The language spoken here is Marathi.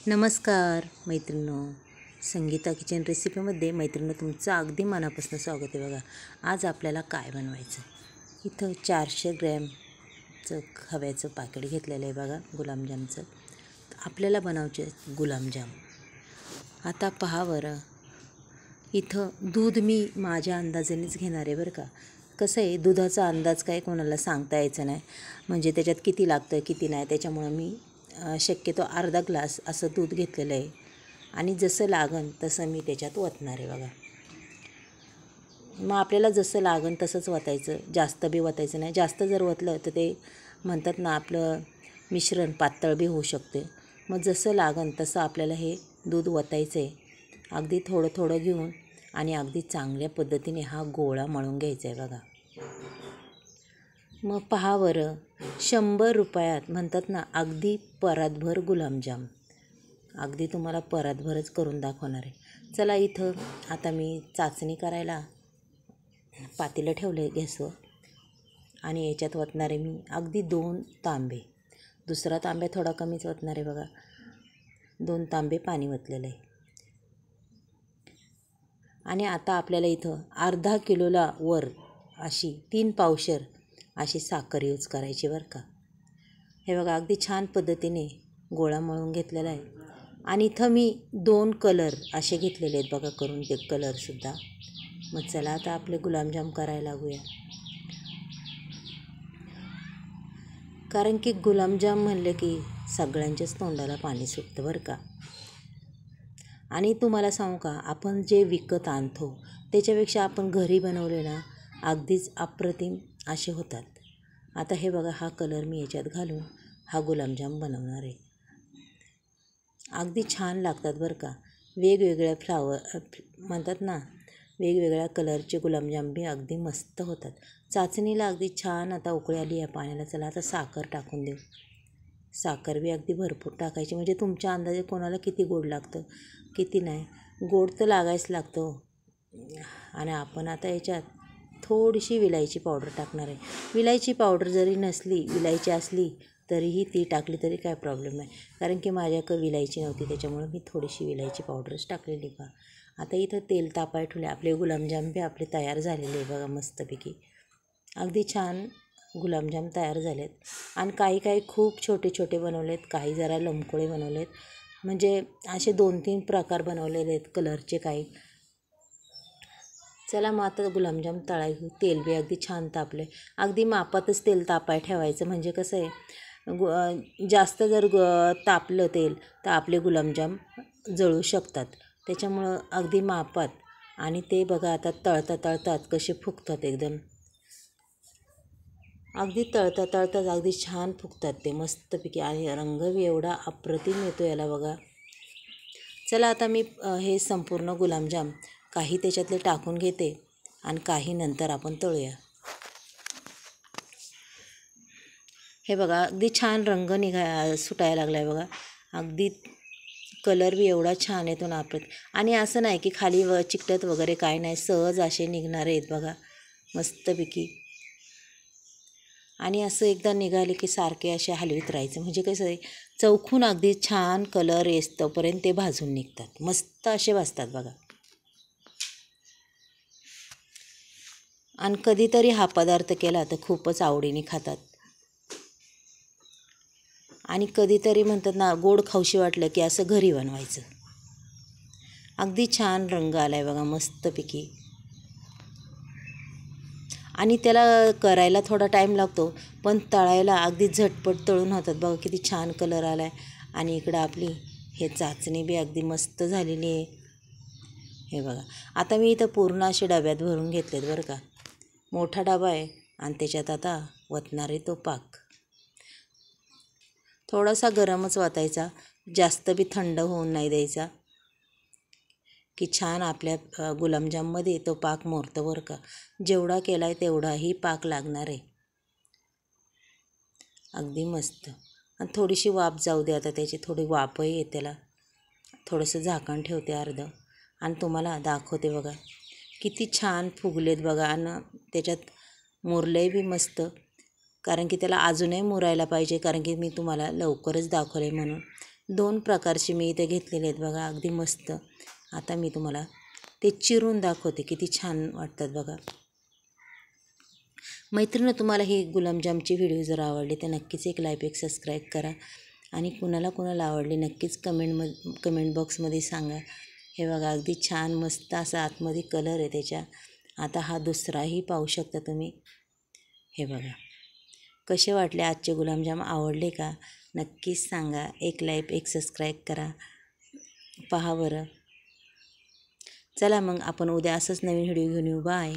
नमस्कार मैत्रिणींनो, संगीता किचन रेसिपीमध्ये मैत्रिणींनो तुमचं अगदी मनापासून स्वागत आहे. बघा आज आपल्याला काय बनवायचं. इथं 400 ग्रॅमचं खव्याचं पाकिट घेतलेलं आहे. बघा गुलाबजामचं. आपल्याला बनवायचे गुलाबजाम. आता पहा बरं, इथं दूध मी माझ्या अंदाजानेच घेणार आहे बरं का. कसं आहे, दुधाचा अंदाज काय कोणाला सांगता यायचं नाही, म्हणजे त्याच्यात किती लागतं किती नाही. त्याच्यामुळं मी शक्यतो अर्धा ग्लास असं दूध घेतलेलं आहे आणि जसं लागन तसं मी त्याच्यात ओतणार आहे. बघा मग आपल्याला जसं लागन तसंच ओतायचं, जास्त बी ओतायचं नाही. जास्त जर ओतलं तर ते म्हणतात ना, आपलं मिश्रण पातळ बी होऊ शकते. मग जसं लागन तसं आपल्याला हे दूध ओतायचं आहे. अगदी थोडं थोडं घेऊन आणि अगदी चांगल्या पद्धतीने हा गोळा मळून घ्यायचा आहे. बघा मग पहा बरं, 100 रुपयात म्हणतात ना, अगदी परातभर गुलाबजाम. अगदी तुम्हाला परातभरच करून दाखवणार आहे. चला, इथं आता मी चाचणी करायला पातेलं ठेवले गॅसवर आणि याच्यात ओतणार आहे मी अगदी 2 तांबे. दुसरा तांबे थोडा कमीच ओतणार आहे. बघा 2 तांबे पाणी ओतलेलं आहे. आणि आता आपल्याला इथं अर्धा किलोला वर अशी 3 पावशर अशी साखर यूज करायची बरं का. हे बघा अगदी छान पद्धतीने गोळा मळून घेतलेला आहे. आणि इथं मी 2 कलर असे घेतलेले आहेत बघा, करून ते कलरसुद्धा. मग चला आता आपले गुलाबजाम करायला लागूया. कारण की गुलाबजाम म्हणले की सगळ्यांच्याच तोंडाला पाणी सुटतं बरं का. आणि तुम्हाला सांगू का, आपण जे विकत आणतो त्याच्यापेक्षा आपण घरी बनवले ना, अगदीच अप्रतिम असे होतात. आता हे बघा, हा कलर मी याच्यात घालून हा गुलाबजाम बनवणार आहे. अगदी छान लागतात बरं का. वेगवेगळ्या म्हणतात ना, वेगवेगळ्या कलरचे गुलाबजाम बी अगदी मस्त होतात. चाचणीला अगदी छान आता उकळी आली या पाण्याला. चला आता साखर टाकून देऊ. साखर बी अगदी भरपूर टाकायची, म्हणजे तुमच्या अंदाजे कोणाला किती गोड लागतं किती नाही. गोड तर लागायच लागतं. आणि आपण आता याच्यात थोडीशी विलायची पावडर टाकणार आहे. विलायची पावडर जरी नसली, विलायची असली तरीही ती टाकली तरी काय प्रॉब्लेम नाही. कारण की माझ्याकडे विलायची नव्हती, त्याच्यामुळे मी थोडीशी विलायची पावडरच टाकलेली. बा आता इथं तेल तापाय ठेवले. आपले गुलाबजाम बी आपले तयार झालेले आहे बघा मस्तपैकी. अगदी छान गुलाबजाम तयार झालेत. आणि काही खूप छोटे छोटे बनवलेत, काही जरा लमकोळे बनवलेत. म्हणजे असे 2-3 प्रकार बनवलेले आहेत कलरचे काही. चला मग आता गुलाबजाम तळाय घेऊ. तेल बी अगदी छान तापले. अगदी मापातच तेल तापाय ठेवायचं, म्हणजे कसं आहे, जास्त जर तापलं तेल तर आपले गुलाबजाम जळू शकतात. त्याच्यामुळं अगदी मापात. आणि ते बघा आता तळतात कसे फुगतात एकदम. अगदी तळतात अगदी छान फुगतात ते मस्तपैकी. आणि रंग बी एवढा अप्रतिम येतो याला बघा. चला आता मी हे संपूर्ण गुलाबजाम काही त्याच्यातले टाकून घेते आणि काही नंतर आपण तळूया. हे बघा अगदी छान रंग सुटायला लागला आहे बघा. अगदी कलर बी एवढा छान येतो ना आपण. आणि असं नाही की खाली चिकटत वगैरे काय नाही, सहज असे निघणारे आहेत बघा मस्तपैकी. आणि असं एकदा निघाले की सारखे असे हलवीत राहायचं, म्हणजे कसं आहे, चौकून अगदी छान कलर येतोपर्यंत ते भाजून निघतात. मस्त असे भाजतात बघा. आणि कधीतरी हा पदार्थ केला तर खूपच आवडीने खातात. आणि कधीतरी म्हणतात ना, गोड खाऊशी वाटलं की असं घरी बनवायचं. अगदी छान रंग आला आहे बघा मस्तपैकी. आणि त्याला करायला थोडा टाईम लागतो, पण तळायला अगदी झटपट तळून होतात बघा. किती छान कलर आला आहे. आणि इकडं आपली हे चाचणी बी अगदी मस्त झालेली आहे. हे बघा आता मी इथं पूर्ण असे डब्यात भरून घेतलेत बरं का. मोठा डबा आहे आणि त्याच्यात आता ओतणार आहे तो पाक. थोडासा गरमच ओतायचा, जास्त बी थंड होऊन नाही द्यायचा, की छान आपल्या गुलाबजाममध्ये तो पाक मोरतो बरं का. जेवढा केला आहे तेवढाही पाक लागणार आहे. अगदी मस्त. आणि थोडीशी वाफ जाऊ दे आता, त्याची थोडी वाफही येते. त्याला थोडंसं झाकण ठेवते अर्धं आणि तुम्हाला दाखवते बघा किती छान फुगलेत बघा. आणि त्याच्यात मुरलंही बी मस्त, कारण की त्याला अजूनही मुरायला पाहिजे, कारण की मी तुम्हाला लवकरच दाखवले म्हणून. 2 प्रकारचे मी इथे घेतलेले आहेत बघा, अगदी मस्त. आता मी तुम्हाला ते चिरून दाखवते, किती छान वाटतात बघा. मैत्रिणी, तुम्हाला ही गुलाबजामची व्हिडिओ जर आवडली तर नक्कीच एक लाईक, एक सबस्क्राईब करा. आणि कुणाला आवडली नक्कीच कमेंट बॉक्समध्ये सांगा. हे बघा, अगदी छान मस्त असा आतमध्ये कलर आहे त्याच्या. आता हा दुसराही पाहू शकता तुम्ही. हे बघा, कसे वाटले आजचे गुलाबजाम, आवडले का? नक्कीच सांगा. एक लाईक, एक सबस्क्राईब करा. पहा बरं. चला मग आपण उद्या असंच नवीन व्हिडिओ घेऊन येऊ. बाय.